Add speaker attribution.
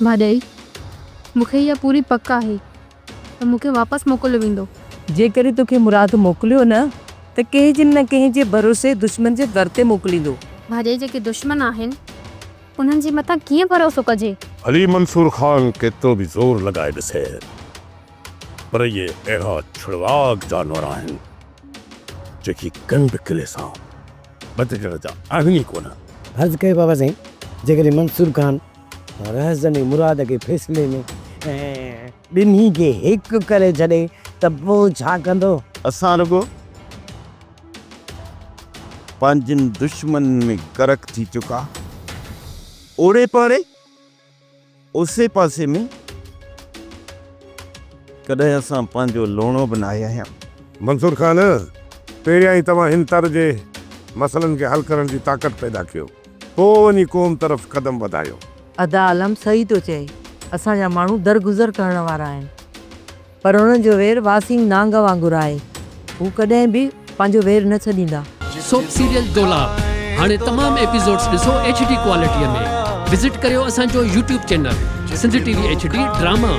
Speaker 1: भाॼाई मूंखे इहा पूरी पक आहे त मूंखे वापसि मोकिलियो वेंदो।
Speaker 2: जेकॾहिं तोखे मुराद मोकिलियो न त कंहिं न कंहिं जे भरोसे दुश्मन जे दर ते मोकिलींदो।
Speaker 1: भाॼाई जेके दुश्मन आहिनि उन्हनि जे मथां कीअं भरोसो कजे।
Speaker 3: अली मंसूर खान केतिरो बि ज़ोर लॻाए ॾिसे पर इहे अहिड़ा छुड़वाक जानवर आहिनि जेकी कंड किले सां बदिजण जा आहिनि ई कोन।
Speaker 4: हर्ज़ कयो बाबा साईं, जेकॾहिं मंसूर खान रहज़न मुराद के फ़ैसिले में ॿिन्ही खे हिकु करे छॾे त पोइ छा कंदो?
Speaker 3: असां रुगो पंहिंजनि दुश्मन में गरक थी चुका। ओड़े पारे उसे पासे में कॾहिं असां पंहिंजो लोणो बनाए आहियां।
Speaker 5: मंसूर खान, पहिरियां ई तव्हां हिन तरह जे मसइलनि खे हल करण जी ताक़त पैदा कयो, पोइ वञी क़ौम तरफ़ कदम वधायो।
Speaker 2: अदा आलम सही तो चए, असांजा माण्हू दरगुज़र करण वारा आहिनि पर उन्हनि जो वेर वासीम नांग वांगुरु आहे। हू कॾहिं बि पंहिंजो वेर न छॾींदा।
Speaker 6: सोप सीरियल डोलाप हाणे तमाम एपिसोड्स ॾिसो HD क्वालिटीअ में। विज़िट करियो असांजो YouTube channel Sindh TV HD drama.